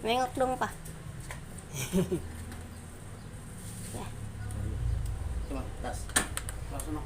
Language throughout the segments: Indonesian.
Nengok dong, Pak. Ya. Cuma tas. Langsung.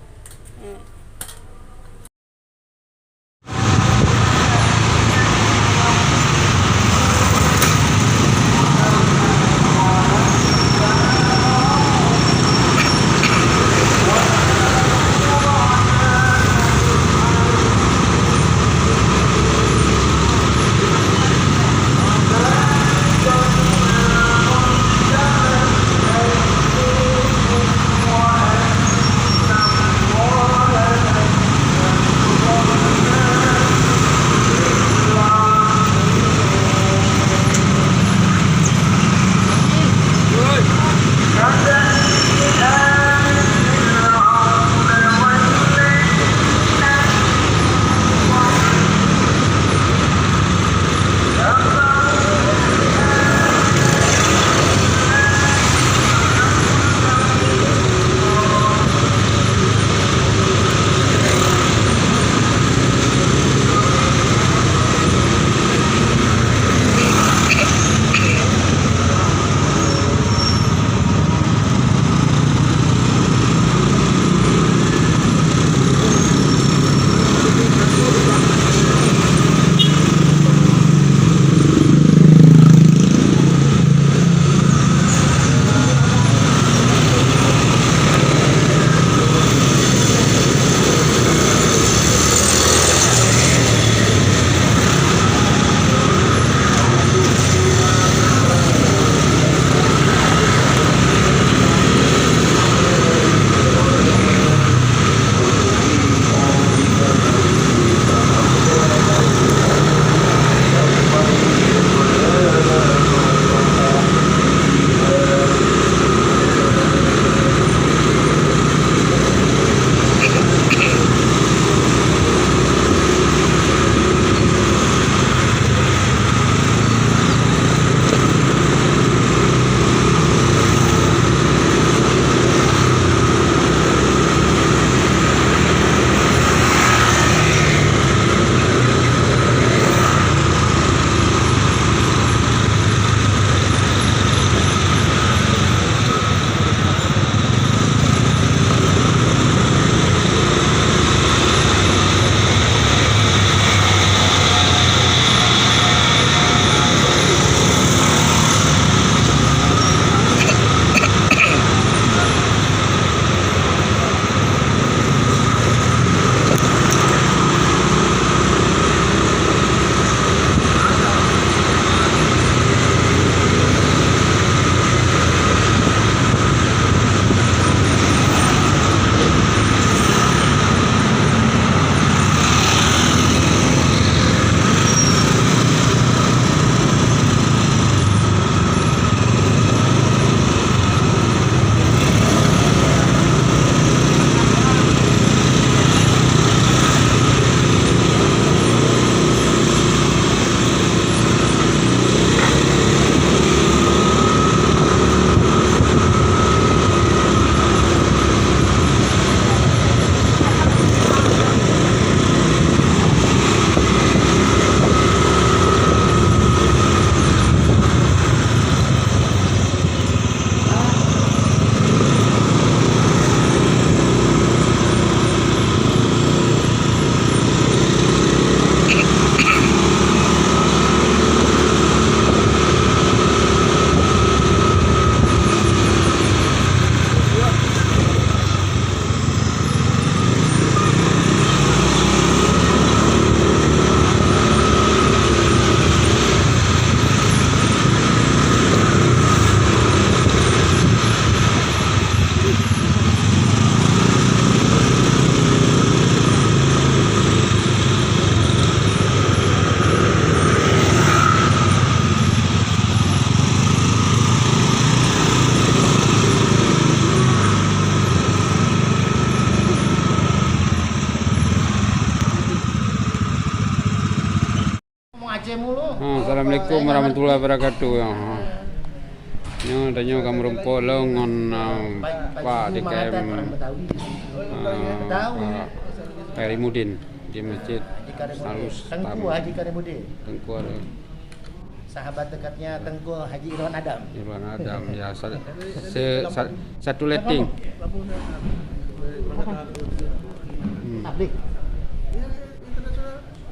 Assalamualaikum warahmatullahi wabarakatuh. Nyo danyo kamrung polong ngon Pak di KM Karimudin di Masjid Salus Tengku. sahabat dekatnya Tengku Haji Irwan Adam. Irwan Adam ya satu letting. Tablik.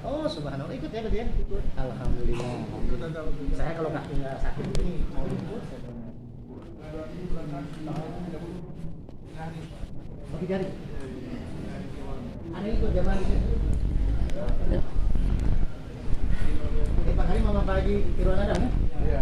Oh, subhanallah ikut ya berarti ya. Alhamdulillah. Saya kalau nggak sakit ini mau ikut. Oke jari. Ada ikut jamaah di sini. Oke, Pak Haji Mama Pak Haji Irwan Adam ya? Iya.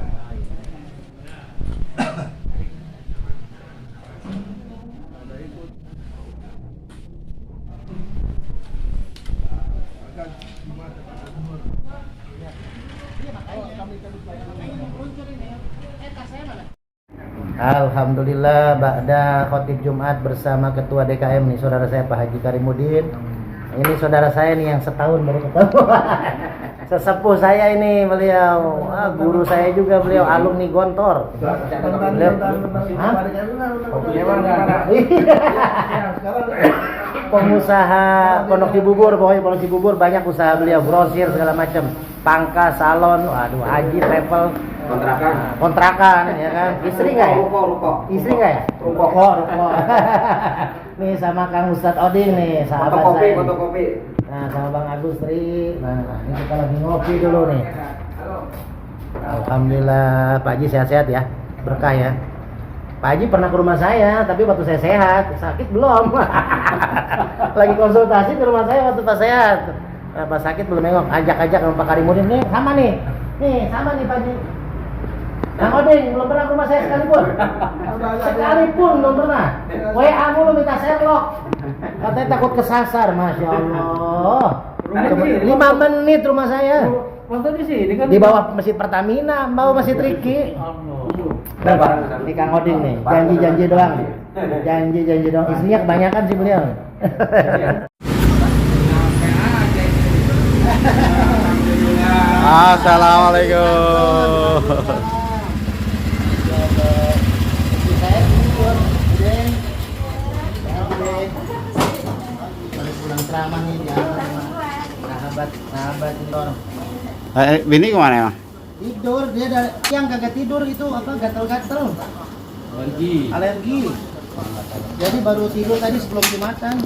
Alhamdulillah ba'da khotib Jumat bersama ketua DKM nih saudara saya Pak Haji Karimuddin. Ini saudara saya nih yang setahun baru ketemu. Sesepuh saya ini beliau, guru saya juga beliau alumni Gontor. Beliau, pengusaha Pondok Cibubur, pokoknya Pondok Cibubur banyak usaha beliau, grosir segala macam, pangkas, salon, waduh, haji, travel, kontrakan, ya kan? Istri nggak ya? Istri nggak ya? Ruko. Nih sama Kang Ustadz Oding nih, sahabat saya. Nah, sama Bang Agus Tri. Nah, ini kita lagi ngopi dulu nih. Alhamdulillah, Pak Haji sehat-sehat ya, berkah ya. Pak Haji pernah ke rumah saya, tapi waktu saya sehat, sakit belum. Lagi konsultasi ke rumah saya waktu Pak sehat. Pas sakit belum nengok, ajak-ajak sama Pak Karimuddin nih, sama nih Pak Haji. Kang Oding belum pernah ke rumah saya sekalipun. Sekalipun belum pernah. WA mulu minta Sherlock. Katanya takut kesasar, Masya Allah. 5 menit rumah saya. Waktu di sini kan Di bawah Masjid Pertamina, bawah Masjid Riki. Berapa? Ini Kang Oding nih, janji-janji doang. Janji-janji doang. Isinya kebanyakan sih beliau. Assalamualaikum. Pulang ceramah nih sahabat Intor. Bini kemana emang? Tidur dia yang kagak tidur itu apa gatel-gatel. Alergi. Jadi baru tidur tadi sebelum Jumatan.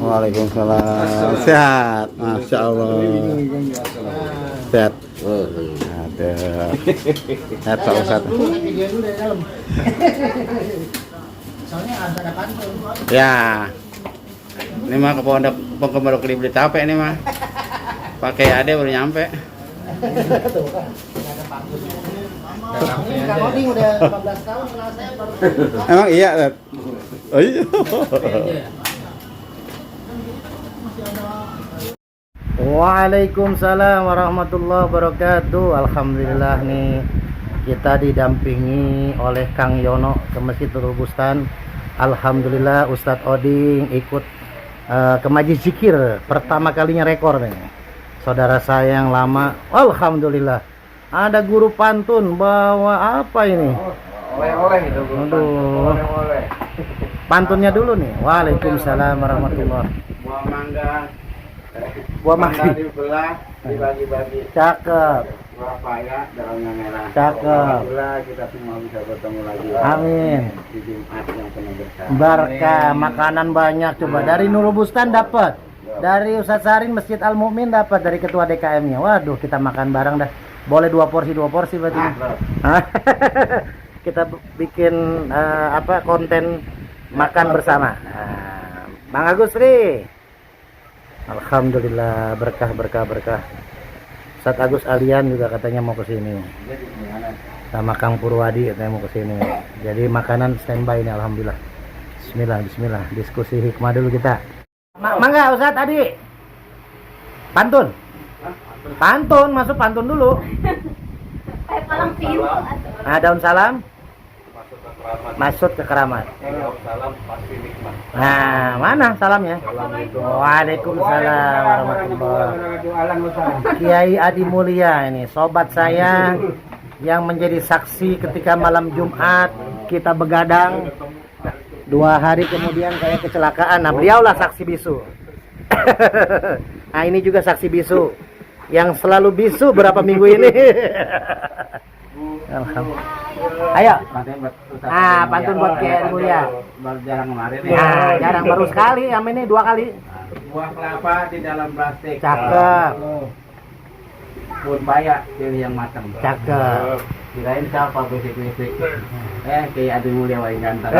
Waalaikumsalam. Sehat, Masya Allah. Sehat. Ada. Sehat Pak Ustadz. Video dulu dari dalam. Soalnya ada pantun. Ya. Ini mah ke pondok beli tape ini mah. Pakai ade baru nyampe. Tuh kan. Ada pantun. Ini Kang Oding udah 15 tahun kenal saya baru. Emang iya, Ted? Oh iya. Waalaikumsalam warahmatullahi wabarakatuh. Alhamdulillah nih kita didampingi oleh Kang Yono ke Masjid Nurul Bustan. Alhamdulillah Ustadz Oding ikut ke Majlis Zikir pertama kalinya rekor nih. Saudara saya yang lama. Alhamdulillah. Ada guru pantun bawa apa ini? oleh-oleh itu. Aduh. Pantunnya dulu nih. Waalaikumsalam warahmatullahi. Buah mangga. Buah mangga dibelah, dibagi-bagi. Cakep. Buah paya, daunnya merah. Cakep. Alhamdulillah kita semua bisa bertemu lagi. Amin. Di Jumat yang penuh berkah. Berkah, makanan banyak coba. Dari Nurul Bustan dapat. Dari Ustadz Sarin Masjid Al Mukmin dapat, dari ketua DKM-nya. Waduh, kita makan bareng dah. Boleh 2 porsi berarti. Kita bikin konten makan bersama. Bang Agus Ri. Alhamdulillah berkah. Ustadz Agus Alian juga katanya mau ke sini. Sama Kang Purwadi katanya mau ke sini. Jadi makanan standby ini alhamdulillah. Bismillah. Diskusi hikmah dulu kita. Mangga Ustadz tadi. Pantun. Masuk pantun dulu. Nah, daun salam masuk ke keramat. Nah, mana salamnya? Waalaikumsalam warahmatullahi wabarakatuh. Kiai Adi Mulia ini sobat saya yang menjadi saksi ketika malam Jumat kita begadang. 2 hari kemudian kayak kecelakaan. Nah, beliaulah saksi bisu. Nah, ini juga saksi bisu. yang selalu bisu berapa minggu ini. Alhamdulillah. Ayo. Pantun buat Kiai Adi Mulia. Baru jarang kemarin ya. Nah, jarang baru sekali, yang ini 2 kali. Buah kelapa di dalam plastik. Cakep. Pun paya pilih yang matang. Cakep. Kirain siapa bisik-bisik. Kiai Adi Mulia wae ganteng.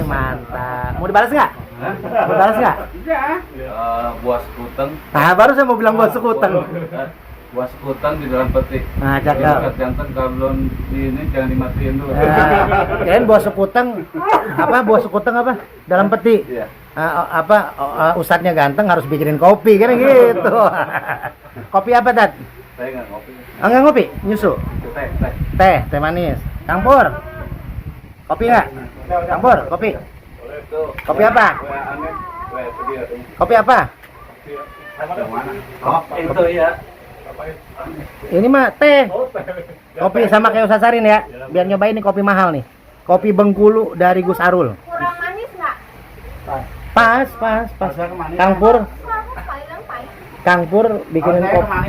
Mantap. Mau dibalas nggak? Mau dibalas nggak? Enggak. Buah sekuteng, Nah, baru saya mau bilang buat sekuteng. buah sekuteng di dalam peti. Nah, Yang cakep. ganteng kalau belum di ini jangan dimatiin dulu. Kirain buah sekuteng apa? Buah sekuteng apa? Dalam peti. Iya. Ustadznya ganteng harus bikinin kopi kan gitu. Kopi apa, Dad? Saya nggak ngopi. Enggak ngopi, nyusu. Itu teh. Teh manis. Kang Pur. Kopi enggak? Kang Pur, kopi. Kopi apa? Kopi apa? Oh, itu ya. Ini mah teh. Kopi sama kayak Ustaz Sarin ya. Biar nyobain nih kopi mahal nih. Kopi Bengkulu dari Gus Arul. Kurang manis nggak? Pas. Kang Pur, Kang Pur bikinin kopi.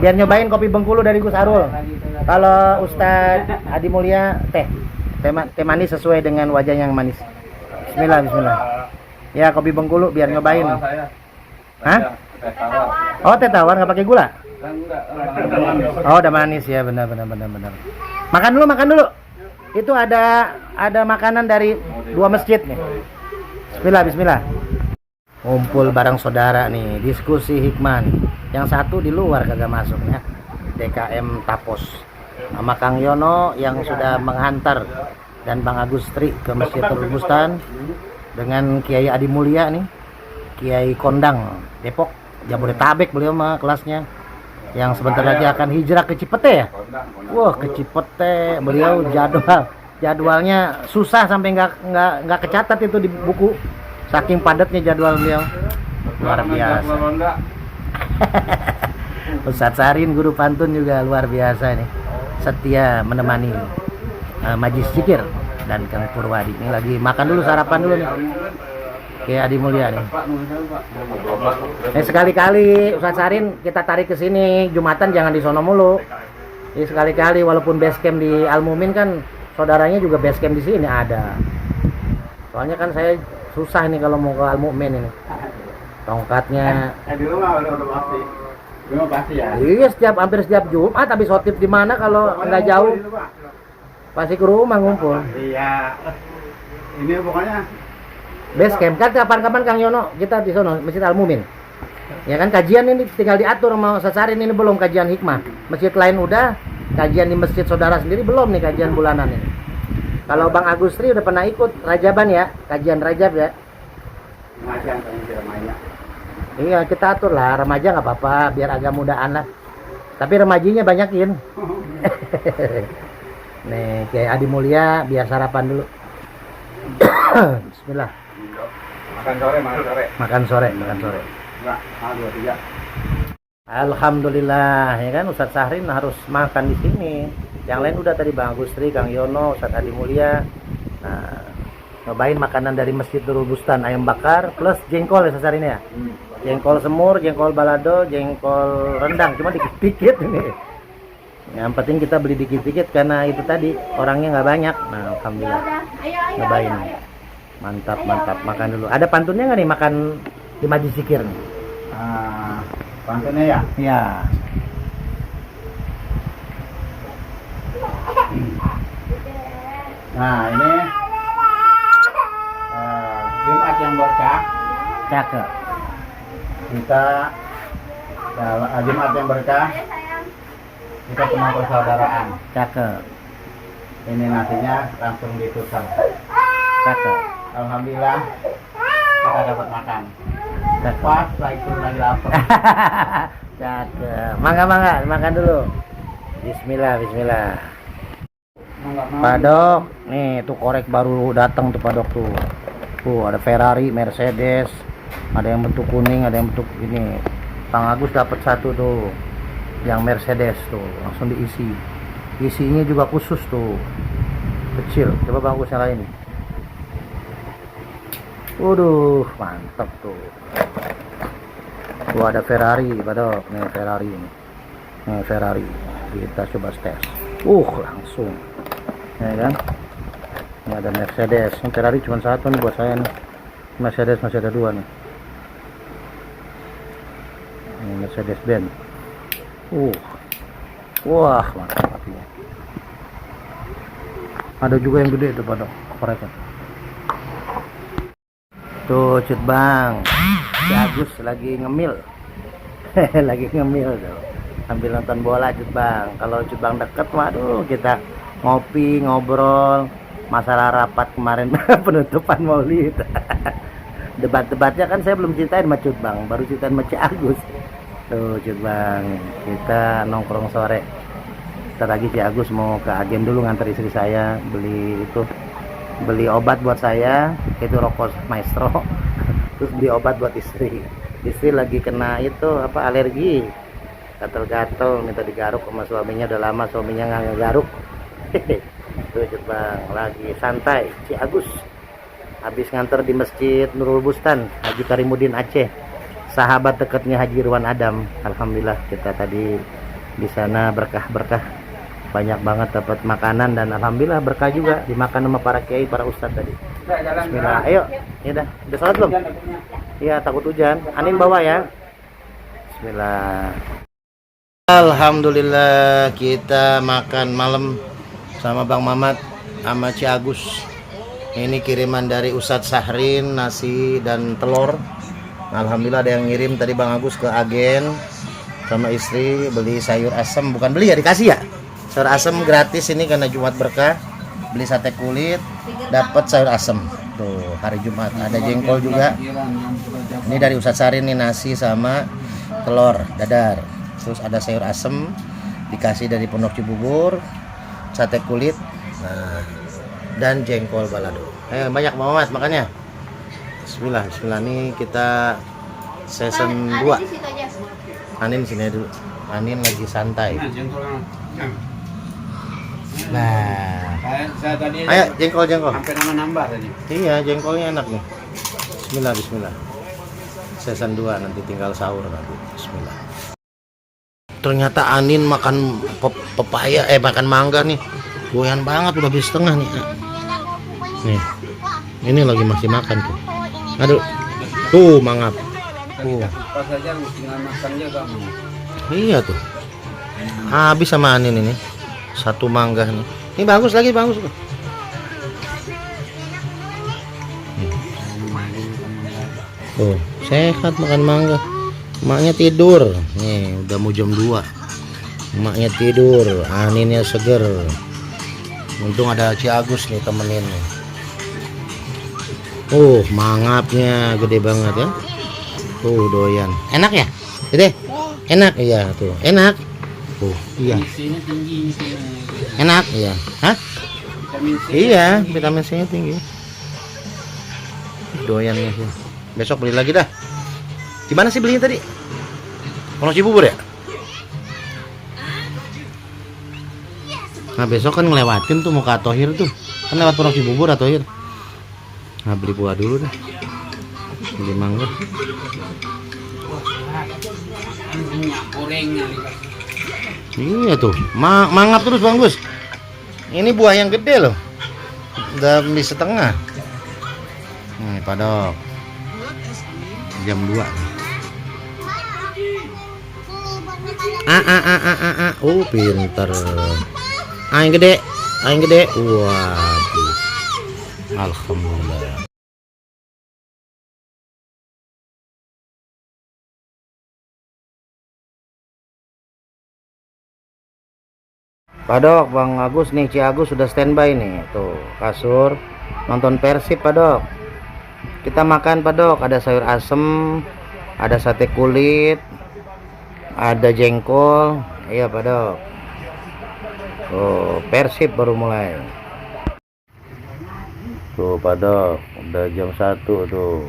Biar nyobain kopi Bengkulu dari Gus Arul. Kalau Ustaz Adi Mulia teh. Teh manis sesuai dengan wajah yang manis. Bismillah. Ya, kopi Bengkulu biar nyobain. Saya. Hah? Teh tawar. Oh, teh tawar nggak pakai gula? Kan enggak. Oh, udah manis ya, benar. Makan dulu. Itu ada makanan dari 2 masjid nih. Bismillah. Ngumpul bareng saudara nih, diskusi hikmah nih. Yang satu di luar kagak masuk ya. DKM Tapos. Sama Kang Yono yang sudah menghantar dan Bang Agustri ke Masjid Bustan dengan Kiai Adi Mulia nih. Kiai Kondang Depok, Jabodetabek beliau mah kelasnya. Yang sebentar lagi akan hijrah ke Cipete ya. Wah, ke Cipete beliau jadwalnya susah sampai nggak kecatat itu di buku. Saking padatnya jadwal beliau. Luar biasa. Ustaz Sarin guru pantun juga luar biasa nih. Setia menemani Majlis Zikir dan Kang Purwadi. Ini lagi makan dulu, sarapan dulu nih. Kayak Adi Mulia nih. Sekali-kali Ustaz Sarin kita tarik ke sini Jumatan, jangan di sono mulu. Jadi sekali-kali walaupun base camp di Al Mumin kan saudaranya juga base camp di sini ada. Soalnya kan saya susah nih kalau mau ke Al Mumin ini. Tongkatnya. Di rumah udah pasti. Rumah pasti ya. Iya, hampir setiap Jumat, tapi sotip di mana kalau nggak jauh pasti ke rumah ngumpul. Iya. Ini pokoknya Base camp kan kapan-kapan Kang Yono kita di sono Masjid Al Mumin. Ya kan kajian ini tinggal diatur sama Ustaz Sarin, ini belum kajian hikmah. Masjid lain udah, kajian di masjid saudara sendiri belum nih kajian bulanan ini. Kalau Bang Agustri udah pernah ikut Rajaban ya, kajian Rajab ya. macam yang ramainya. Iya, kita atur lah, remaja nggak apa-apa, biar agak mudaan lah. Tapi remajinya banyakin. Nih, Kiai Adi Mulia biar sarapan dulu. Bismillah. Makan sore. Makan sore. Enggak, 2 3. Alhamdulillah, ya kan Ustadz Sahrin harus makan di sini. Yang lain udah tadi Bang Agustri, Kang Yono, Ustadz Adi Mulia. Nah, nyobain makanan dari Masjid Nurul Bustan, ayam bakar plus jengkol ya Ustadz Sahrin ya. Jengkol semur, jengkol balado, jengkol rendang, cuma dikit-dikit ini. Yang penting kita beli dikit-dikit karena itu tadi orangnya nggak banyak. Nah, alhamdulillah. Nyobain. Mantap. Makan dulu. Ada pantunnya nggak nih makan di Majlis Zikir nih? Pantunnya ya? Iya. Nah, ini Jumat yang berkah. Cakep. Kita Jumat yang berkah. Kita penuh persaudaraan. Cakep. Ini nasinya langsung ditutup. Cakep. Alhamdulillah kita dapat makan. Cakep. Pas lagi lapar. Cakep. Mangga, makan dulu. Bismillah. Pak Dok, nih tuh korek baru datang tuh Pak Dok tuh. Tuh ada Ferrari, Mercedes, ada yang bentuk kuning, ada yang bentuk ini. Kang Agus dapat satu tuh, yang Mercedes tuh, langsung diisi. Isinya juga khusus tuh, kecil. Coba Bang Agus yang lain. Waduh, mantap tuh. Tuh ada Ferrari padok, nih Ferrari ini. Nih Ferrari, kita coba tes. Langsung, ya kan? Ini ada Mercedes. Yang Ferrari cuma satu nih buat saya nih. Mercedes masih ada 2 nih. Ini Mercedes Benz. Wah, mantap apinya. Ada juga yang gede tuh padok, mereka. Tuh cut bang, si Agus lagi ngemil. Lagi ngemil tuh sambil nonton bola cut bang. Kalau cut bang deket, waduh kita ngopi ngobrol masalah rapat kemarin penutupan Maulid. Debat-debatnya kan saya belum ceritain sama cut bang, baru ceritain sama Cik Agus. Tuh cut bang, kita nongkrong sore. Ntar lagi Cik Agus mau ke agen dulu nganter istri saya beli obat buat saya, itu rokok Maestro. Terus beli obat buat istri lagi kena itu alergi, gatel-gatel, minta digaruk sama suaminya, udah lama suaminya nggak ngegaruk. Tuh cut bang lagi santai. Cik Agus habis nganter di Masjid Nurul Bustan Haji Karimudin Aceh, sahabat dekatnya Haji Irwan Adam. Alhamdulillah kita tadi di sana berkah-berkah, banyak banget dapat makanan, dan alhamdulillah berkah juga dimakan sama para kiai, para ustadz tadi. Bismillah, ayo, ya udah sholat belum? Iya, takut hujan. Anin bawa ya. Bismillah. Alhamdulillah kita makan malam sama Bang Mamat sama Ci Agus. Ini kiriman dari Ustadz Sahrin, nasi dan telur. Alhamdulillah ada yang ngirim tadi Bang Agus ke agen sama istri beli sayur asem, bukan beli ya, dikasih ya. Sayur asem gratis ini karena Jumat berkah. Beli sate kulit, dapat sayur asem. Tuh, hari Jumat ada jengkol juga. Ini dari Ustadz Sahrin nih, nasi sama telur dadar. Terus ada sayur asem dikasih dari Pondok Cibubur, sate kulit. Nah, dan jengkol balado. Banyak banget makannya. Bismillah, bismillah nih kita season 2. Anin sini dulu. Anin lagi santai. Nah, ayo jengkol. Sampai nambah tadi. Iya, jengkolnya enak nih. Bismillah, bismillah. Season 2 nanti tinggal sahur nanti. Bismillah. Ternyata Anin makan pepaya, makan mangga nih. Goyan banget, udah habis setengah nih. Nih, ini lagi masih makan tuh. Aduh, tuh mangap. Pas aja tinggal makannya kamu. Iya tuh. Habis sama Anin ini. Satu mangga nih. Ini bagus lagi, bagus. Oh, sehat makan mangga. Emaknya tidur. Nih, udah mau jam 2. Emaknya tidur, Aninnya seger. Untung ada Ci Agus nih temenin nih. Mangapnya gede banget ya. Tuh doyan. Enak ya? Gede? Enak iya tuh. Enak. Iya. Enak iya. Hah? Iya, vitamin C-nya tinggi. Doyannya sih. Besok beli lagi dah. Di mana sih belinya tadi? Pondok Cibubur ya? Nah besok kan ngelewatin tuh mau ke Atohir tuh. Kan lewat Pondok Cibubur Atohir. Nah beli buah dulu dah. Beli mangga. Iya tuh, mangap terus Bang Gus. Ini buah yang gede loh. Udah beli setengah. Nih padok. Jam 2. Pinter. Yang gede. Waduh. Alhamdulillah. Padok, Bang Agus nih, Ci Agus sudah standby nih. Tuh, kasur nonton Persib, Padok. Kita makan, Padok. Ada sayur asem, ada sate kulit, ada jengkol. Iya, Padok. Tuh, Persib baru mulai. Tuh, Padok, udah jam 1 tuh.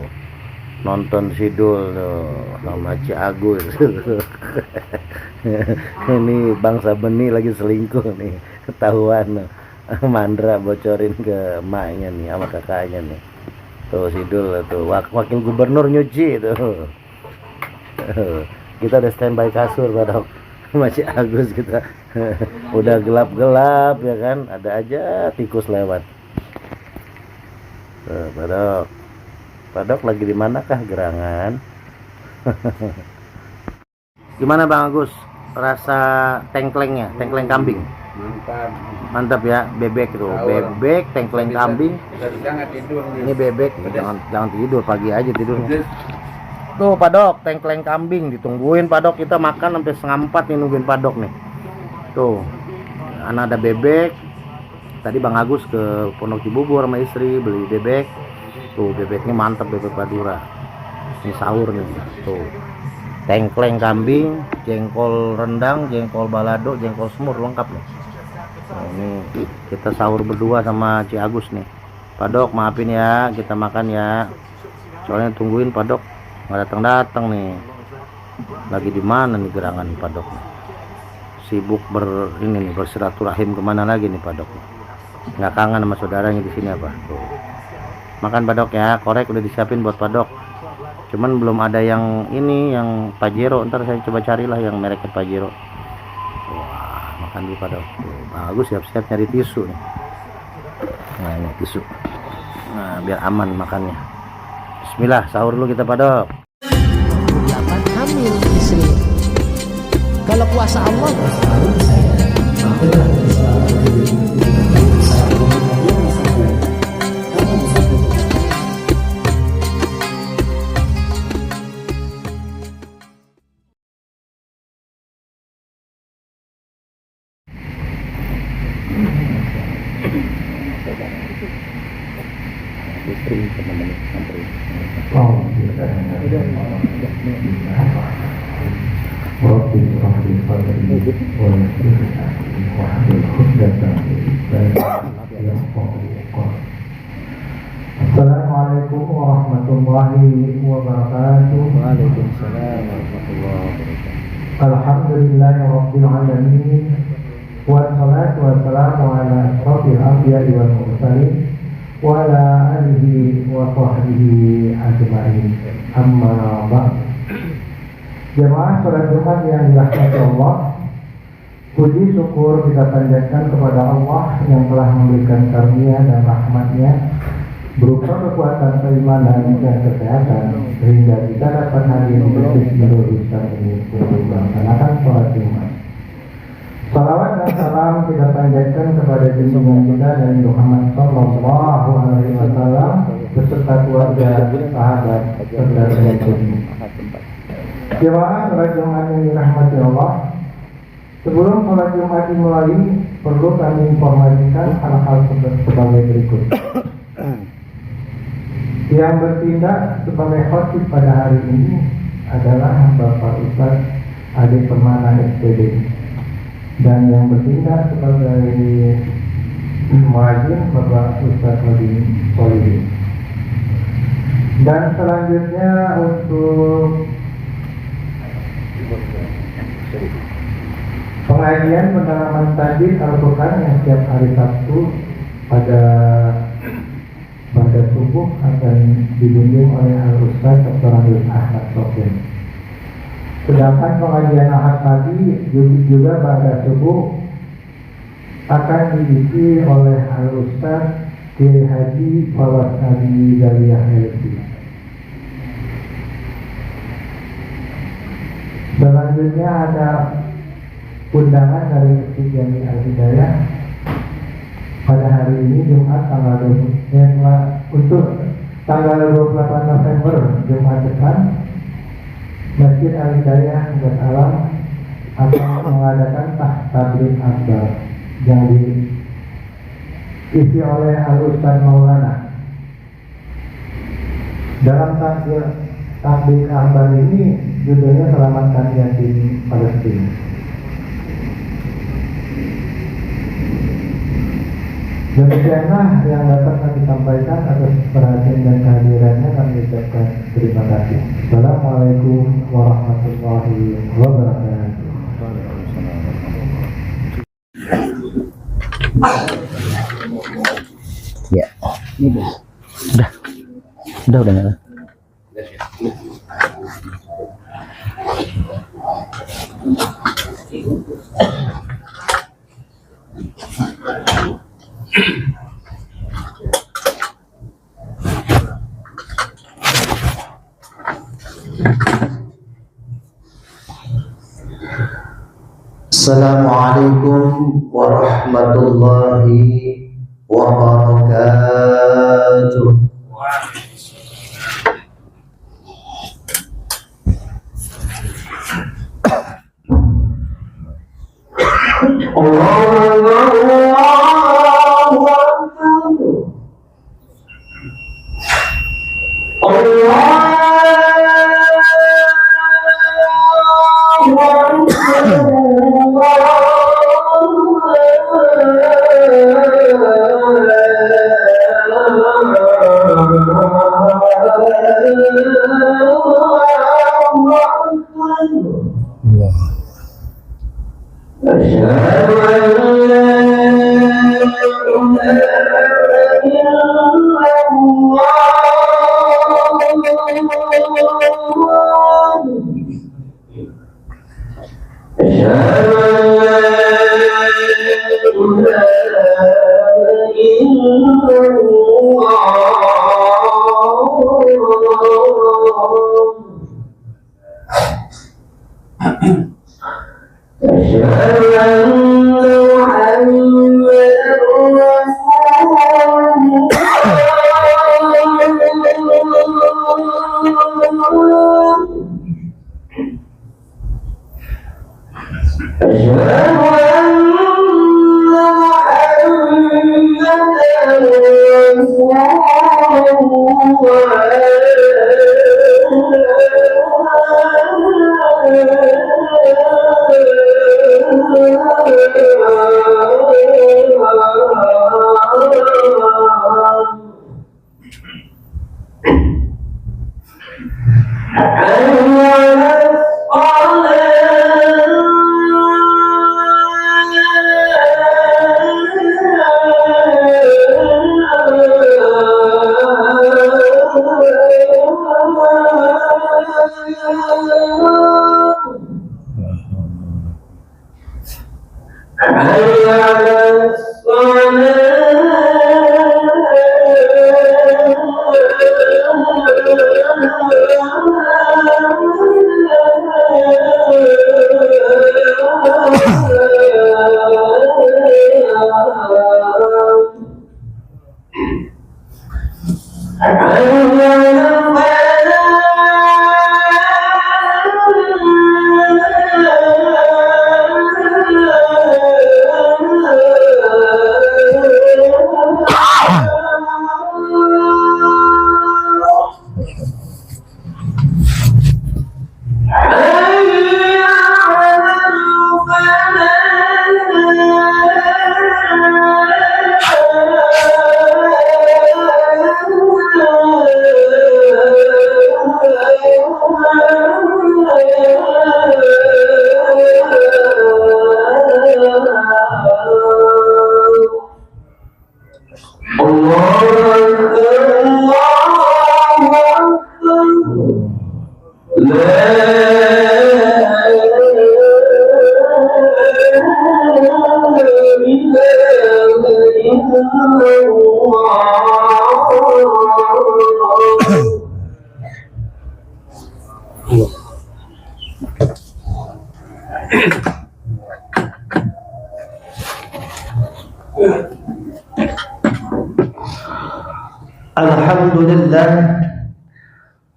Nonton Sidul tuh sama Ci Agus. Ini bangsa Beni lagi selingkuh nih, ketahuan. Mandra bocorin ke emaknya nih sama kakaknya nih. Tuh Sidul tuh wakil gubernur nyuci tuh. Kita udah standby kasur Pak Dok. Masih Agus kita. Udah gelap-gelap ya kan, ada aja tikus lewat. Pak Dok. Pak Dok lagi di manakah gerangan? Gimana Bang Agus? Rasa tengklengnya, tengkleng kambing? Mantap. Mantap ya, bebek tuh. Sahur. Bebek, tengkleng kambing. Bisa nggak tidur nih. Ini bebek, jangan tidur, pagi aja tidurnya. Tuh Pak Dok, tengkleng kambing ditungguin Pak Dok, kita makan sampai 3:30 nih nungguin Pak Dok nih. Tuh, anak ada bebek. Tadi Bang Agus ke Pondok Cibubur sama istri beli bebek. Tuh bebeknya mantap, bebek Madura. Ini sahur nih. Tuh, tengkleng kambing, jengkol rendang, jengkol balado, jengkol semur lengkap nih. Nah, ini kita sahur berdua sama Ci Agus nih. Pak Dok maafin ya, kita makan ya. Soalnya tungguin Pak Dok nggak datang nih. Lagi di mana nih gerangan Pak Dok? Sibuk bersilaturahim kemana lagi nih Pak Dok? Nggak kangen sama saudaranya di sini apa? Tuh. Makan Pak Dok ya, korek udah disiapin buat Pak Dok. Cuman belum ada yang ini, yang Pajero. Ntar saya coba carilah yang mereknya Pajero. Wah, makan dulu Pak Dok. Tuh, bagus, siap-siap nyari tisu nih. Nah ini tisu. Nah biar aman makannya. Bismillah, sahur dulu kita Pak Dok. 8 hamil istri. Kalau kuasa Allah Istri teman-teman sampai. Assalamualaikum warahmatullahi wabarakatuh. Waalaikumsalam warahmatullahi wabarakatuh. Alhamdulillahirabbil alamin. Wassalatu wassalamu ala asyrofil anbiya'i wal mursalin wa ala alihi wa sahbihi ajma'in. Amma ba'd. Jemaah salat Jumat yang dirahmati Allah, puji syukur kita panjatkan kepada Allah yang telah memberikan karunia dan rahmat-Nya berupa kekuatan keimanan dan kesehatan sehingga kita dapat hadir di masjid Nurul Islam ini untuk melaksanakan salat Jumat. Salawat dan salam kita panjatkan kepada junjungan kita Nabi Muhammad Sallallahu Alaihi Wasallam beserta keluarga, sahabat, serta pengikutnya. Jemaah salat Jumat yang dirahmati Allah, sebelum salat Jumat dimulai, perlu kami informasikan hal-hal sebagai berikut. Yang bertindak sebagai khotib pada hari ini adalah Bapak Ustaz Ade Permana SPD, dan yang bertindak sebagai muadzin Bapak Ustaz Wadin Solihin. Dan selanjutnya untuk pengajian pendalaman tajwid Al-Quran yang setiap hari Sabtu pada subuh akan dibimbing oleh Al-Ustaz Dr. Abdul Ahmad Sofyan. Sedangkan pengajian Ahad pagi juga pada subuh akan diisi oleh Al-Ustaz Kiai Haji Fawaz Nabi Daliyah LC. Selanjutnya ada undangan dari Masjid Jami Al-Hidayah pada hari ini Jumat untuk tanggal 28 November Jumat depan, Masjid Al-Hidayah Nurul Alam akan mengadakan tabligh akbar yang diisi oleh Al-Ustaz Maulana. Dalam tabligh akbar ini judulnya Selamatkan Yatim Palestina. Demikianlah yang dapat kami sampaikan. Atas perhatian dan kehadirannya kami ucapkan terima kasih. Assalamualaikum warahmatullahi wabarakatuh. Ya, udah nyala. Assalamualaikum warahmatullahi wabarakatuh.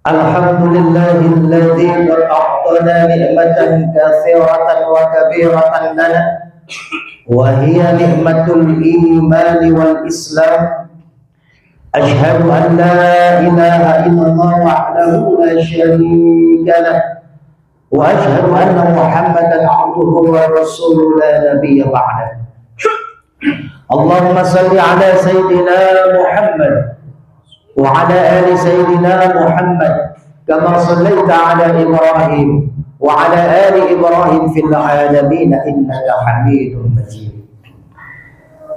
Alhamdulillahilladzi a'tana ni'matan katsiratan wa kabiratan lana wa hiya ni'matul iman wal islam. Ashhadu an la ilaha illallah wahdahu la syarika lah wa ashhadu anna Muhammadan 'abduhu wa rasuluhu la nabiyya ba'dah. Allahumma salli ala sayyidina Muhammad وعلى آل سيدنا محمد كما صليت على إبراهيم وعلى آل إبراهيم في العالمين إنك حميد مجيد.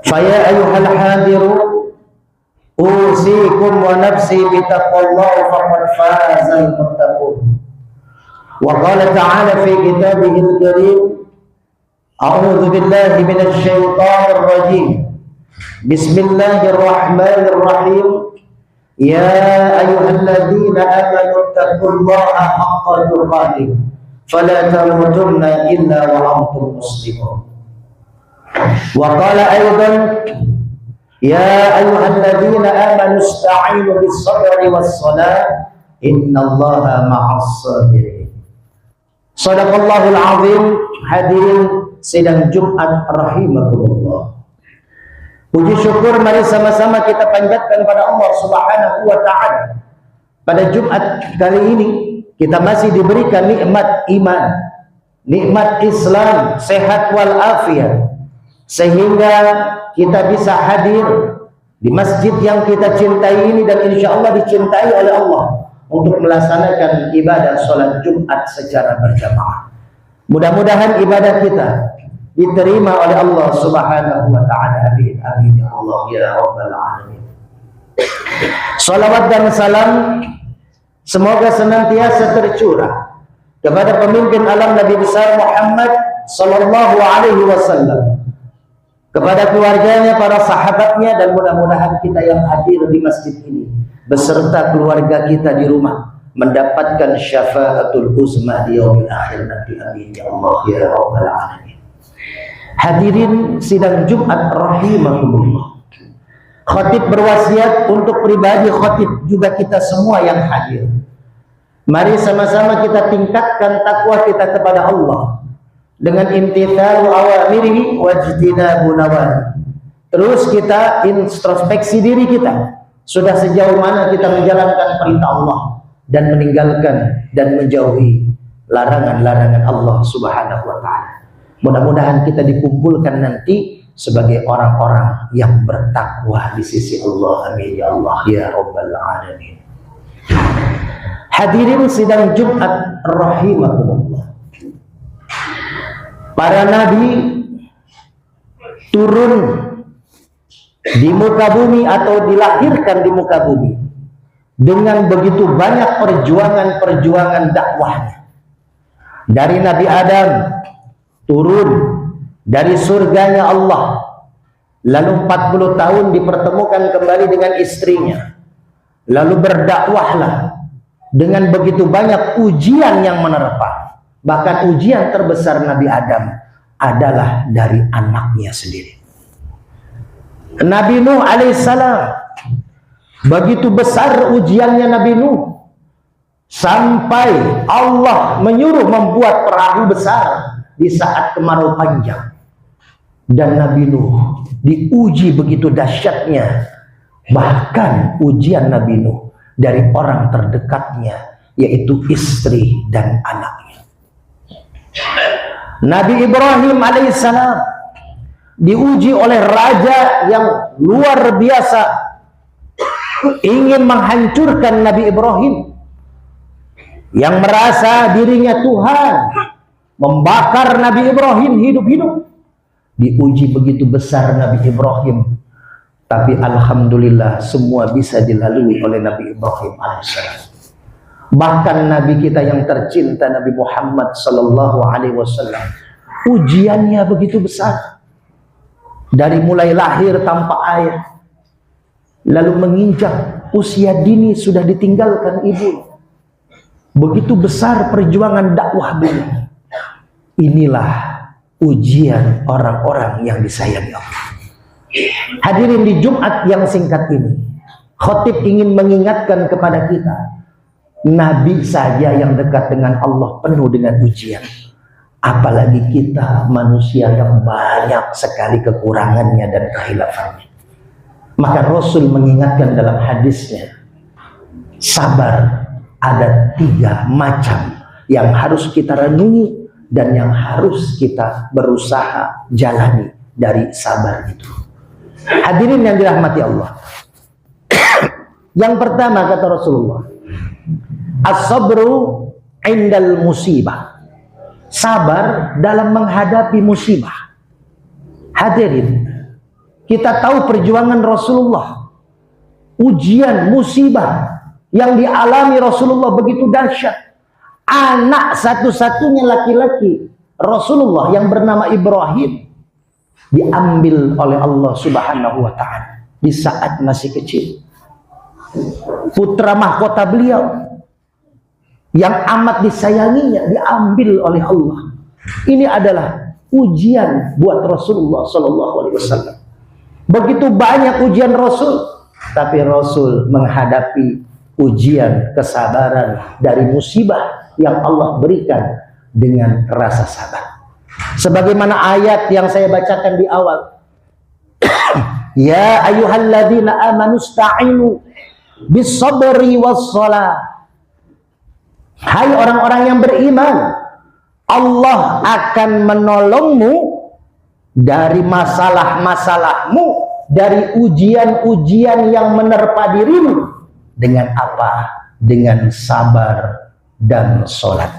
فيا أيها الحاضرون أوصيكم ونفسي بتقوى الله فقد فاز المتقون. وقال تعالى في كتابه الكريم أعوذ بالله من الشيطان الرجيم بسم الله الرحمن الرحيم يا أيها الذين آمنوا اتقوا الله حق تقاته فلا تموتن إلا وأنتم مسلمون وقال أيضا يا أيها الذين آمنوا استعينوا بالصبر والصلاة إن الله مع الصابرين. Shadaqallahul azim. Hadirin sidang Jumat rahimakumullah. Puji syukur mari sama-sama kita panjatkan pada Allah Subhanahu wa taala. Pada Jumat kali ini kita masih diberikan nikmat iman, nikmat Islam, sehat wal afiat, sehingga kita bisa hadir di masjid yang kita cintai ini dan insya Allah dicintai oleh Allah untuk melaksanakan ibadah sholat Jumat secara berjamaah. Mudah-mudahan ibadah kita diterima oleh Allah Subhanahu wa taala. Amin amin ya Allah ya rabbal alamin. Salawat dan salam semoga senantiasa tercurah kepada pemimpin alam Nabi besar Muhammad sallallahu alaihi wasallam, kepada keluarganya, para sahabatnya, dan mudah-mudahan kita yang hadir di masjid ini beserta keluarga kita di rumah mendapatkan syafaatul uzma di yaumil akhir nanti. Amin ya Allah ya rabbal alamin. Hadirin sidang Jumat rahimakumullah. Khatib berwasiat untuk pribadi khatib juga kita semua yang hadir. Mari sama-sama kita tingkatkan takwa kita kepada Allah dengan imtithalu awamirihi wajtinabu nawahi. Terus kita introspeksi diri kita. Sudah sejauh mana kita menjalankan perintah Allah dan meninggalkan dan menjauhi larangan-larangan Allah Subhanahu wa taala. Mudah-mudahan kita dikumpulkan nanti sebagai orang-orang yang bertakwa di sisi Allah. Amin ya Allah ya rabbal alamin. Hadirin sidang Jumat rahimakumullah. Para nabi turun di muka bumi atau dilahirkan di muka bumi dengan begitu banyak perjuangan-perjuangan dakwahnya. Dari Nabi Adam turun dari surganya Allah, lalu 40 tahun dipertemukan kembali dengan istrinya, lalu berdakwahlah dengan begitu banyak ujian yang menerpa. Bahkan ujian terbesar Nabi Adam adalah dari anaknya sendiri. Nabi Nuh alaihissalam, begitu besar ujiannya Nabi Nuh sampai Allah menyuruh membuat perahu besar di saat kemarau panjang, dan Nabi Nuh diuji begitu dahsyatnya. Bahkan ujian Nabi Nuh dari orang terdekatnya, yaitu istri dan anaknya. Nabi Ibrahim alaihissalam diuji oleh raja yang luar biasa, ingin menghancurkan Nabi Ibrahim yang merasa dirinya Tuhan, membakar Nabi Ibrahim hidup-hidup. Diuji begitu besar Nabi Ibrahim, tapi alhamdulillah semua bisa dilalui oleh Nabi Ibrahim alaihissalam. Bahkan Nabi kita yang tercinta Nabi Muhammad sallallahu alaihi wasallam, ujiannya begitu besar. Dari mulai lahir tanpa ayah, lalu menginjak usia dini sudah ditinggalkan ibu. Begitu besar perjuangan dakwah beliau. Inilah ujian orang-orang yang disayangi Allah. Hadirin di Jumat yang singkat ini, khatib ingin mengingatkan kepada kita, Nabi saja yang dekat dengan Allah penuh dengan ujian. Apalagi kita manusia yang banyak sekali kekurangannya dan kehilafannya. Maka Rasul mengingatkan dalam hadisnya, sabar ada 3 macam yang harus kita renungi dan yang harus kita berusaha jalani dari sabar itu. Hadirin yang dirahmati Allah. Yang pertama kata Rasulullah, as-sabru indal musibah. Sabar dalam menghadapi musibah. Hadirin, kita tahu perjuangan Rasulullah, ujian musibah yang dialami Rasulullah begitu dahsyat. anak satu-satunya laki-laki Rasulullah yang bernama Ibrahim diambil oleh Allah Subhanahu wa ta'ala di saat masih kecil. Putra mahkota beliau yang amat disayanginya diambil oleh Allah. Ini adalah ujian buat Rasulullah Sallallahu Alaihi Wasallam. Begitu banyak ujian Rasul, tapi Rasul menghadapi ujian kesabaran dari musibah yang Allah berikan dengan rasa sabar. Sebagaimana ayat yang saya bacakan di awal. Ya ayyuhalladzina amanu sta'inu bis-sabri was-shalah. Hai orang-orang yang beriman, Allah akan menolongmu dari masalah-masalahmu, dari ujian-ujian yang menerpa dirimu. Dengan apa? Dengan sabar dan sholat.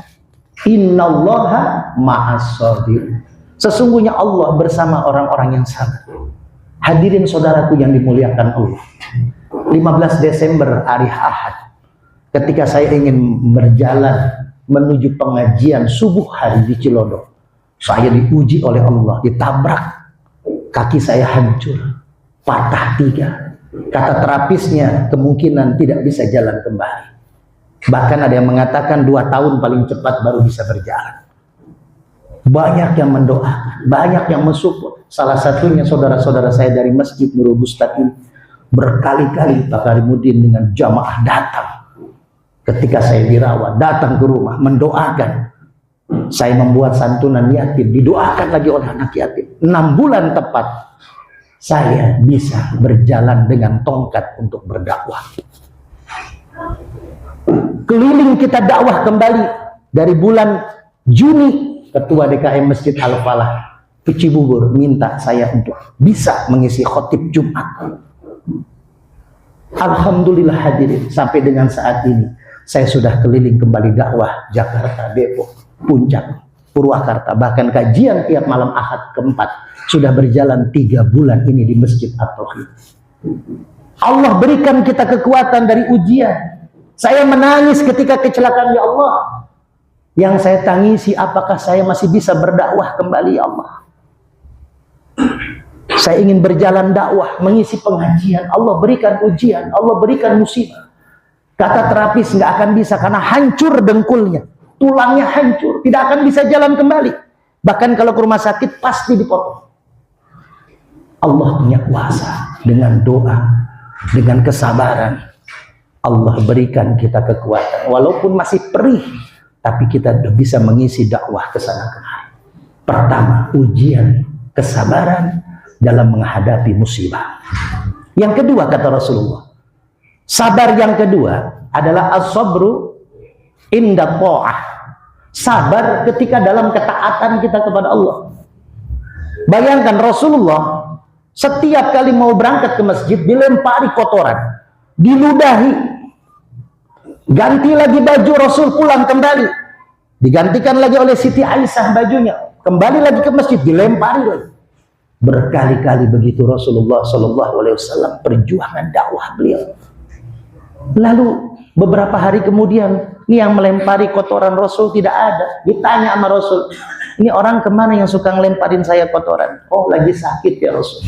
Innallaha ma'as-sabir. Sesungguhnya Allah bersama orang-orang yang sabar. Hadirin saudaraku yang dimuliakan Allah, 15 Desember hari Ahad, ketika saya ingin berjalan menuju pengajian subuh hari di Cilodo, saya diuji oleh Allah, ditabrak, kaki saya hancur, patah 3. Kata terapisnya kemungkinan tidak bisa jalan kembali. Bahkan ada yang mengatakan 2 tahun paling cepat baru bisa berjalan. Banyak yang mendoakan, banyak yang mensupport. Salah satunya saudara-saudara saya dari Masjid Nurul Bustad ini. Berkali-kali Pak Karimudin dengan jamaah datang. Ketika saya dirawat, datang ke rumah, mendoakan. Saya membuat santunan yatim, didoakan lagi oleh anak yatim. 6 bulan tepat, saya bisa berjalan dengan tongkat untuk berdakwah. Keliling kita dakwah kembali dari bulan Juni. Ketua DKM Masjid Al-Falah ke Cibubur minta saya untuk bisa mengisi khotib Jumat. Alhamdulillah hadirin, sampai dengan saat ini saya sudah keliling kembali dakwah Jakarta, Depok, Puncak, Purwakarta, bahkan kajian tiap malam Ahad keempat sudah berjalan 3 bulan ini di Masjid At-Tauhid. Allah berikan kita kekuatan dari ujian. Saya menangis ketika kecelakaan, ya Allah. Yang saya tangisi, apakah saya masih bisa berdakwah kembali, ya Allah. Saya ingin berjalan dakwah, mengisi pengajian. Allah berikan ujian, Allah berikan musibah. Kata terapis nggak akan bisa karena hancur dengkulnya, tulangnya hancur, tidak akan bisa jalan kembali. Bahkan kalau ke rumah sakit pasti dipotong. Allah punya kuasa dengan doa, dengan kesabaran. Allah berikan kita kekuatan, walaupun masih perih. Tapi kita bisa mengisi dakwah ke sana kemari. Pertama, ujian kesabaran dalam menghadapi musibah. Yang kedua, kata Rasulullah, sabar yang kedua adalah as-sabru inda ta'ah. Sabar ketika dalam ketaatan kita kepada Allah. Bayangkan Rasulullah setiap kali mau berangkat ke masjid dilempari kotoran, diludahi. Ganti lagi baju, Rasul pulang kembali, digantikan lagi oleh Siti Aisyah bajunya, kembali lagi ke masjid, dilempari lagi. Berkali-kali begitu Rasulullah Sallallahu Alaihi Wasallam perjuangan dakwah beliau. Lalu beberapa hari kemudian, ini yang melempari kotoran Rasul tidak ada. Ditanya sama Rasul, ini orang kemana yang suka ngelemparin saya kotoran? Oh, lagi sakit ya Rasul.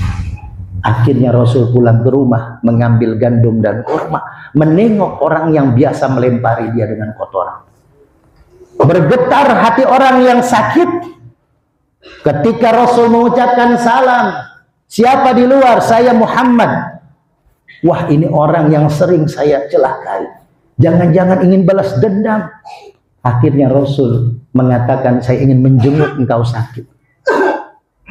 Akhirnya Rasul pulang ke rumah, mengambil gandum dan kurma, menengok orang yang biasa melempari dia dengan kotoran. Bergetar hati orang yang sakit ketika Rasul mengucapkan salam. Siapa di luar? Saya Muhammad. Wah, ini orang yang sering saya celakai. Jangan-jangan ingin balas dendam. Akhirnya Rasul mengatakan, saya ingin menjenguk engkau sakit.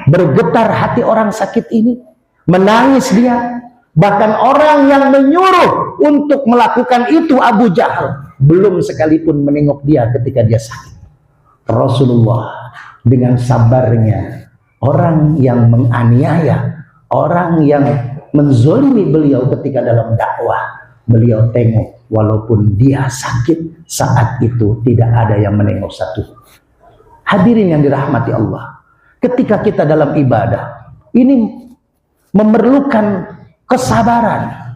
Bergetar hati orang sakit ini. Menangis dia. Bahkan orang yang menyuruh untuk melakukan itu, Abu Jahal, belum sekalipun menengok dia ketika dia sakit. Rasulullah dengan sabarnya, orang yang menganiaya, orang yang menzolimi beliau ketika dalam dakwah, beliau tengok walaupun dia sakit, saat itu tidak ada yang menengok satu. Hadirin yang dirahmati Allah, ketika kita dalam ibadah ini memerlukan kesabaran.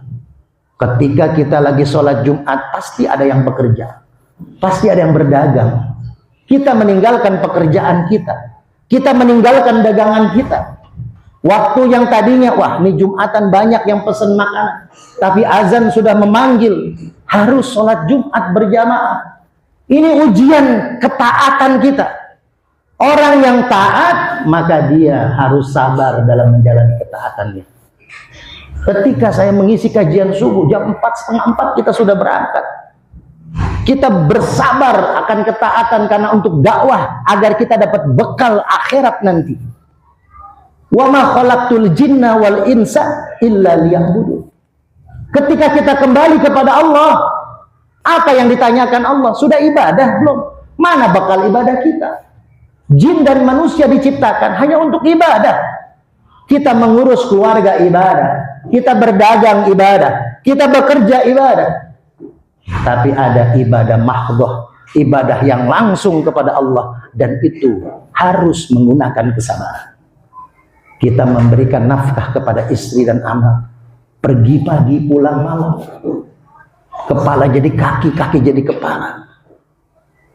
Ketika kita lagi sholat Jumat, pasti ada yang bekerja. Pasti ada yang berdagang. Kita meninggalkan pekerjaan kita. Kita meninggalkan dagangan kita. Waktu yang tadinya, wah ini Jumatan banyak yang pesen makanan. Tapi azan sudah memanggil. Harus sholat Jumat berjamaah. Ini ujian ketaatan kita. Orang yang taat, maka dia harus sabar dalam menjalani ketaatannya. Ketika saya mengisi kajian subuh, jam 3:30 kita sudah berangkat. Kita bersabar akan ketaatan karena untuk dakwah agar kita dapat bekal akhirat nanti. Wa ma khalaqtul jinna wal insa illa liya'budun. Ketika kita kembali kepada Allah, apa yang ditanyakan Allah? Sudah ibadah belum? Mana bekal ibadah kita? Jin dan manusia diciptakan hanya untuk ibadah. Kita mengurus keluarga ibadah, kita berdagang ibadah, kita bekerja ibadah. Tapi ada ibadah mahdhah, ibadah yang langsung kepada Allah, dan itu harus menggunakan kesabaran. Kita memberikan nafkah kepada istri dan anak, pergi pagi pulang malam, kepala jadi kaki, kaki jadi kepala.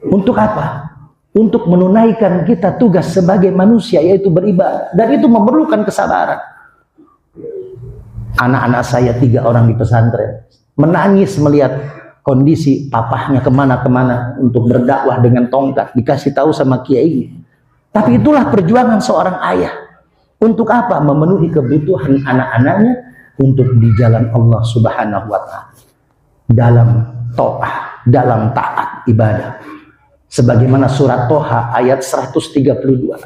Untuk apa? Untuk menunaikan kita tugas sebagai manusia, yaitu beribadah, dan itu memerlukan kesabaran. Anak-anak saya 3 orang di pesantren menangis melihat kondisi papahnya kemana-kemana untuk berdakwah dengan tongkat, dikasih tahu sama kiai. Tapi itulah perjuangan seorang ayah. Untuk apa? Memenuhi kebutuhan anak-anaknya untuk di jalan Allah Subhanahu wa Ta'ala, dalam taat, dalam taat ibadah. Sebagaimana surat Toha ayat 132.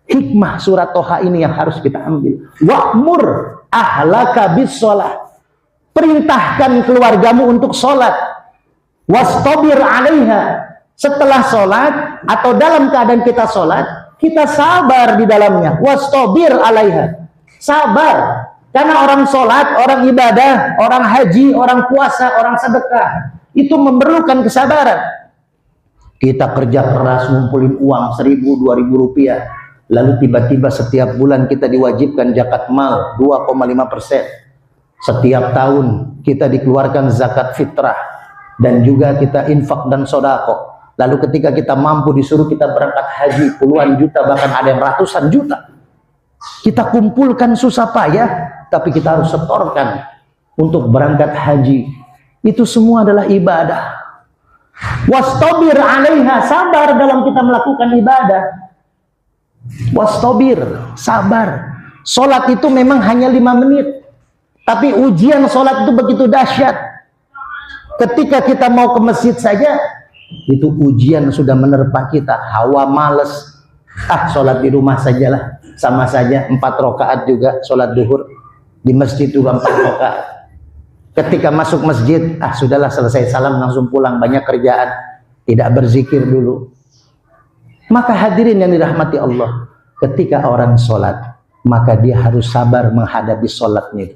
Hikmah surat Toha ini yang harus kita ambil. Wa'mur ahlaka bis sholat. Perintahkan keluargamu untuk sholat. Wastabir 'alaiha. Setelah sholat atau dalam keadaan kita sholat, kita sabar di dalamnya. Wastabir 'alaiha. Sabar. Karena orang sholat, orang ibadah, orang haji, orang puasa, orang sedekah, itu memerlukan kesabaran. Kita kerja keras ngumpulin uang 1.000-2.000 rupiah, lalu tiba-tiba setiap bulan kita diwajibkan zakat mal 2,5%. Setiap tahun kita dikeluarkan zakat fitrah, dan juga kita infak dan sodako. Lalu ketika kita mampu disuruh kita berangkat haji puluhan juta, bahkan ada yang ratusan juta. Kita kumpulkan susah payah, tapi kita harus setorkan untuk berangkat haji. Itu semua adalah ibadah. Wastabir 'alaiha, sabar dalam kita melakukan ibadah. Wastabir, sabar. Salat itu memang hanya 5 menit, tapi ujian salat itu begitu dahsyat. Ketika kita mau ke masjid saja, itu ujian sudah menerpa kita. Hawa males, salat di rumah sajalah, sama saja 4 rakaat juga salat duhur, di masjid juga 4 rakaat. Ketika masuk masjid, sudahlah selesai salam langsung pulang, banyak kerjaan, tidak berzikir dulu. Maka hadirin yang dirahmati Allah, ketika orang sholat, maka dia harus sabar menghadapi sholatnya.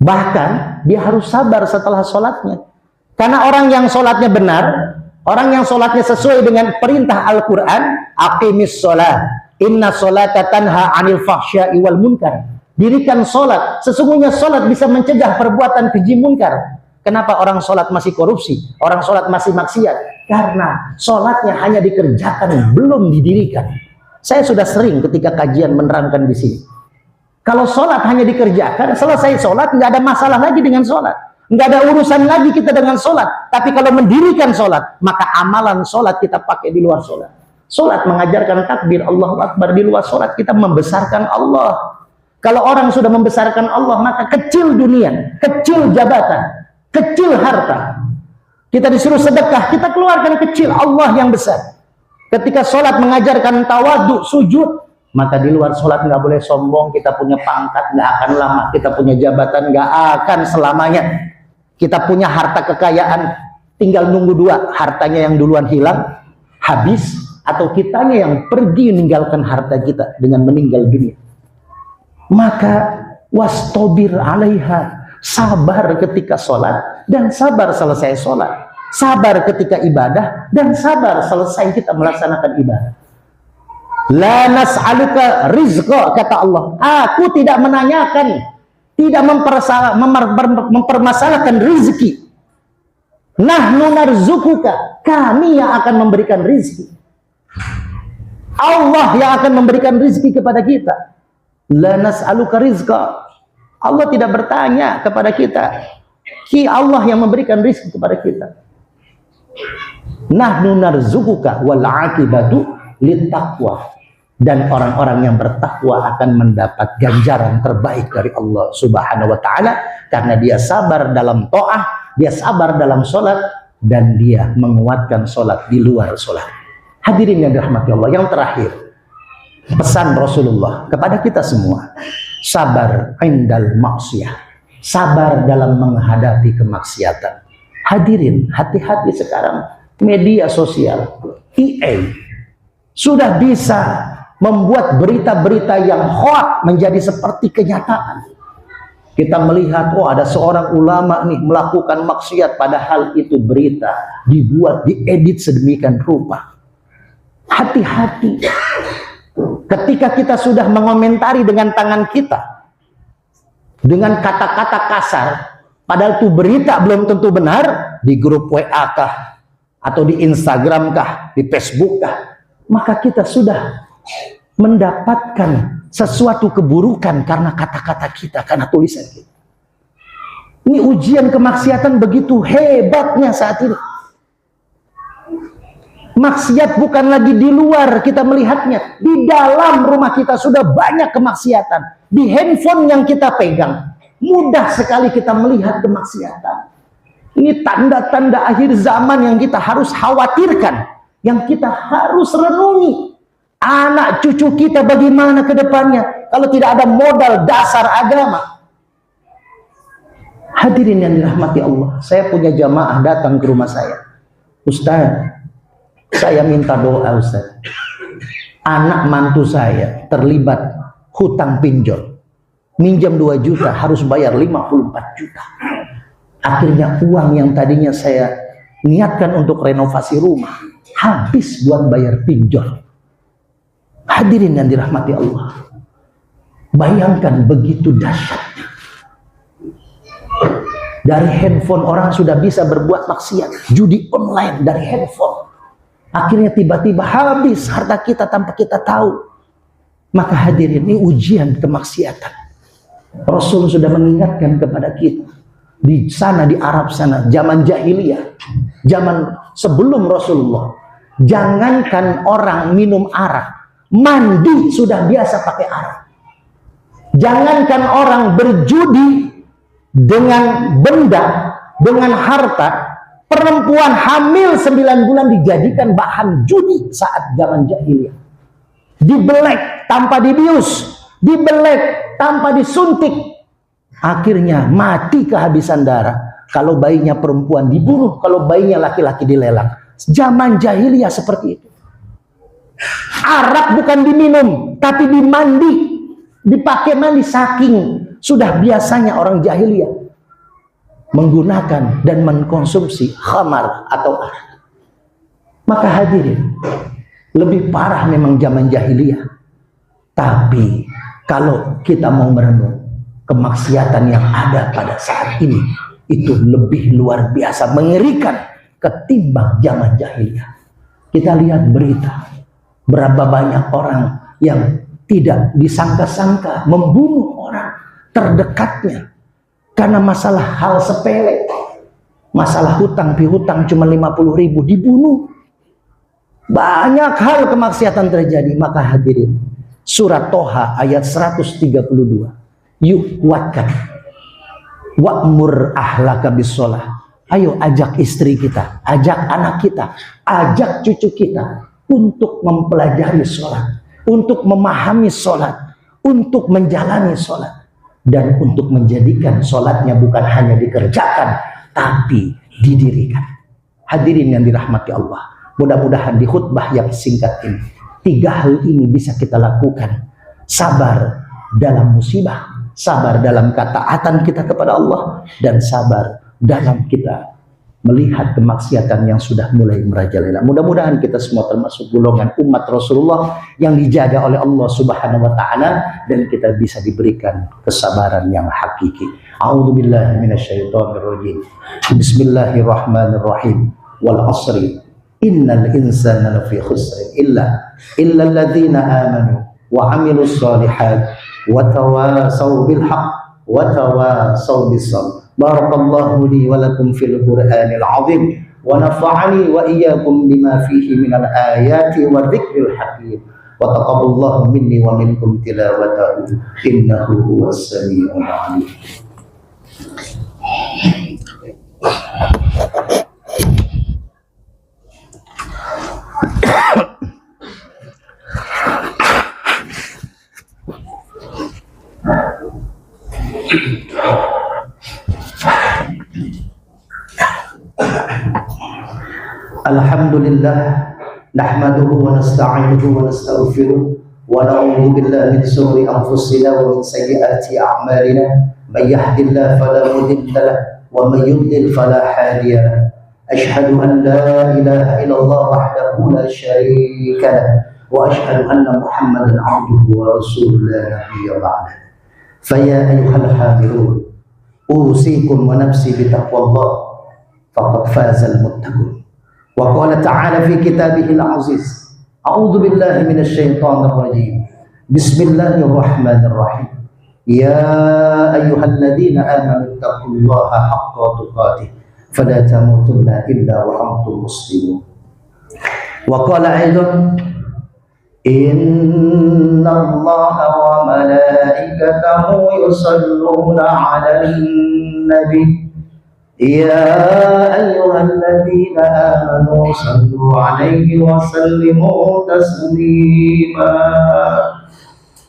Bahkan dia harus sabar setelah sholatnya. Karena orang yang sholatnya benar, orang yang sholatnya sesuai dengan perintah Al-Quran, aqimis sholat, inna sholata tanha anil fahsya'i wal munkar. Dirikan sholat, sesungguhnya sholat bisa mencegah perbuatan keji munkar. Kenapa orang sholat masih korupsi, orang sholat masih maksiat? Karena sholatnya hanya dikerjakan, belum didirikan. Saya sudah sering ketika kajian menerangkan di sini. Kalau sholat hanya dikerjakan, selesai sholat nggak ada masalah lagi dengan sholat, nggak ada urusan lagi kita dengan sholat. Tapi kalau mendirikan sholat, maka amalan sholat kita pakai di luar sholat. Sholat mengajarkan takbir Allahu Akbar, di luar sholat kita membesarkan Allah. Kalau orang sudah membesarkan Allah, maka kecil dunia, kecil jabatan, kecil harta. Kita disuruh sedekah, kita keluarkan kecil, Allah yang besar. Ketika sholat mengajarkan tawadhu, sujud, maka di luar sholat nggak boleh sombong. Kita punya pangkat, nggak akan lama. Kita punya jabatan, nggak akan selamanya. Kita punya harta kekayaan, tinggal nunggu 2, hartanya yang duluan hilang, habis, atau kitanya yang pergi meninggalkan harta kita dengan meninggal dunia. Maka wastabir 'alaiha, sabar ketika sholat dan sabar selesai sholat, sabar ketika ibadah dan sabar selesai kita melaksanakan ibadah. La nas'aluka rizqa, kata Allah, aku tidak menanyakan, tidak mempermasalahkan rezeki. Nahnu narzukuka, kami yang akan memberikan rizki. Allah yang akan memberikan rizki kepada kita. La nas'aluka rizqa. Allah tidak bertanya kepada kita. Allah yang memberikan rizki kepada kita. Nahnu narzukuka wal aqibatu littaqwa. Dan orang-orang yang bertakwa akan mendapat ganjaran terbaik dari Allah Subhanahu wa taala karena dia sabar dalam taat, dia sabar dalam sholat, dan dia menguatkan sholat di luar sholat. Hadirin yang dirahmati Allah, yang terakhir pesan Rasulullah kepada kita semua, sabar indal maksiyah, sabar dalam menghadapi kemaksiatan. Hadirin, hati-hati sekarang media sosial, EA sudah bisa membuat berita-berita yang hoax menjadi seperti kenyataan. Kita melihat, oh ada seorang ulama nih melakukan maksiat, padahal itu berita dibuat, diedit sedemikian rupa. Hati-hati. Ketika kita sudah mengomentari dengan tangan kita, dengan kata-kata kasar, padahal itu berita belum tentu benar, di grup WA kah, atau di Instagram kah, di Facebook kah, maka kita sudah mendapatkan sesuatu keburukan karena kata-kata kita, karena tulisan kita. Ini ujian kemaksiatan begitu hebatnya saat ini. Maksiat bukan lagi di luar kita melihatnya, di dalam rumah kita sudah banyak kemaksiatan. Di handphone yang kita pegang, mudah sekali kita melihat kemaksiatan. Ini tanda-tanda akhir zaman yang kita harus khawatirkan, yang kita harus renungi. Anak cucu kita bagaimana ke depannya kalau tidak ada modal dasar agama. Hadirin yang dirahmati Allah, saya punya jamaah datang ke rumah saya. Ustaz, saya minta doa Ustaz. Anak mantu saya terlibat hutang pinjol. Minjam 2 juta harus bayar 54 juta. Akhirnya uang yang tadinya saya niatkan untuk renovasi rumah habis buat bayar pinjol. Hadirin yang dirahmati Allah, bayangkan begitu dahsyatnya. Dari handphone orang sudah bisa berbuat maksiat, judi online dari handphone. Akhirnya tiba-tiba habis harta kita tanpa kita tahu. Maka hadirin, ini ujian kemaksiatan. Rasul sudah mengingatkan kepada kita. Di sana, di Arab sana, zaman jahiliyah, zaman sebelum Rasulullah, jangankan orang minum arak, mandi sudah biasa pakai arak. Jangankan orang berjudi dengan benda, dengan harta, perempuan hamil 9 bulan dijadikan bahan judi saat zaman jahiliyah. Dibelek tanpa dibius, dibelek tanpa disuntik, akhirnya mati kehabisan darah. Kalau bayinya perempuan dibunuh, kalau bayinya laki-laki dilelang. Zaman jahiliyah seperti itu. Arak bukan diminum, tapi dimandi, dipakai mandi, saking sudah biasanya orang jahiliyah menggunakan dan mengkonsumsi khamar atau arak. Maka hadirin, lebih parah memang zaman jahiliyah. Tapi kalau kita mau merenung, kemaksiatan yang ada pada saat ini itu lebih luar biasa mengerikan ketimbang zaman jahiliyah. Kita lihat berita, berapa banyak orang yang tidak disangka-sangka membunuh orang terdekatnya karena masalah hal sepele, masalah hutang piutang cuma 50.000 dibunuh. Banyak hal kemaksiatan terjadi. Maka hadirin, surat Toha ayat 132, yuk kuatkan, wa'mur ahlaka bis-shalah. Ayo ajak istri kita, ajak anak kita, ajak cucu kita untuk mempelajari sholat, untuk memahami sholat, untuk menjalani sholat, dan untuk menjadikan sholatnya bukan hanya dikerjakan, tapi didirikan. Hadirin yang dirahmati Allah, mudah-mudahan di khutbah yang singkat ini, 3 hal ini bisa kita lakukan. Sabar dalam musibah, sabar dalam ketaatan kita kepada Allah, dan sabar dalam kita melihat kemaksiatan yang sudah mulai merajalela. Mudah-mudahan kita semua termasuk golongan umat Rasulullah yang dijaga oleh Allah Subhanahu wa taala dan kita bisa diberikan kesabaran yang hakiki. A'udzubillahi minasyaitonirrajim. Bismillahirrahmanirrahim. Wal 'asri innal insana lafi khusr illa alladzina amanu wa 'amilus shalihat wa tawasaw bil haqq wa tawasaw bis sabr. Barakallahu li wa lakum fil Qur'anil 'azim wa nafa'ani wa iyyakum bima fihi minal ayati wa dzikril hakim wa taqabbalallahu minni wa minkum tilawatahu innahu huwas samiul 'alim. Alhamdulillah nahmaduhu wa nasta'inuhu wa nastaghfiruh wa na'udzu billahi min shururi anfusina wa min sayyiati a'malina may yahdihillahu fala mudilla lahu wa may yudlil fala hadiya lahu. Ashhadu an la ilaha illallah wahdahu la syarika lahu wa ashhadu anna Muhammadan 'abduhu wa rasuluhu la nabiyya ba'dahu. Fa ya ayyuhal hadirun usikum wa nafsi bi taqwallah faqad fazal muttaqun. Wa qala ta'ala fi kitabihil aziz. A'udzu billahi minasy syaithanir rajim. Bismillahirrahmanirrahim. Ya ayyuhalladzina amanu taqullaha haqqa tuqatih fala tamutunna illa wa antum muslimun. Wa qala aidan inna Allaha wa malaikatahu yusalluna 'alan nabi. Ya ayyuhalladzina amanu sallu 'alaihi wa sallimu taslima.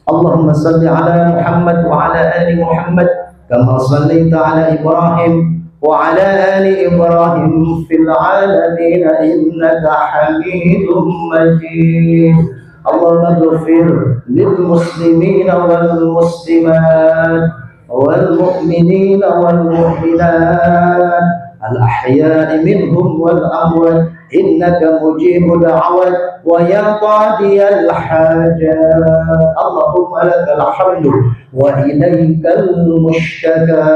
Allahumma salli 'ala Muhammad wa 'ala ali Muhammad kama shallaita 'ala Ibrahim wa 'ala ali Ibrahim fil 'alamin innaka Hamidum Majid. Allahumma ighfir lil muslimina wal muslimat والمؤمنين والمؤمنات الأحياء منهم والأموات إنك مجيب الدعوات ويا قاضي الحاجات. اللهم لك الحمد وإليك المشتكى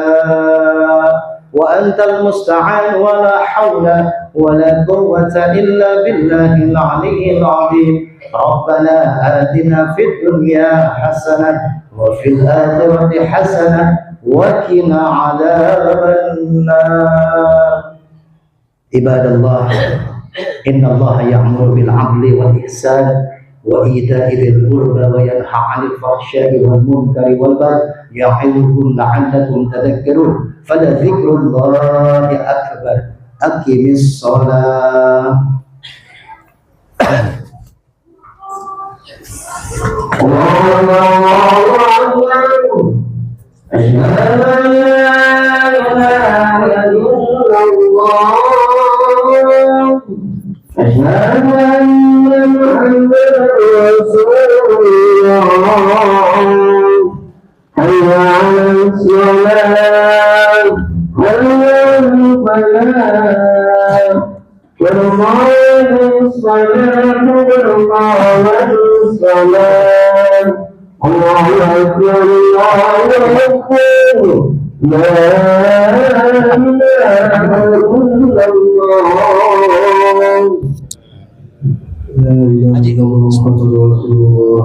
وأنت المستعان ولا حول ولا قوة إلا بالله العلي العظيم. ربنا آتنا في الدنيا حسنة وفي الآخرة حسنة وقنا عذاب النار. عباد الله إن الله يأمر بالعدل والإحسان وإيتاء ذي القربى وينهى عن الفحشاء والمنكر والبغي يعظكم لعلكم تذكرون فلذكر الله أكبر. أقم الصلاة. أشهد أن لا إله إلا الله أشهد أن محمدا رسول الله. حي على الصلاة حي على الفلاح والقائم الصلاة والقامت الصلاة. الله أكبر الله أكبر لا إله إلا الله. لا إله إلا الله محمد رسول الله.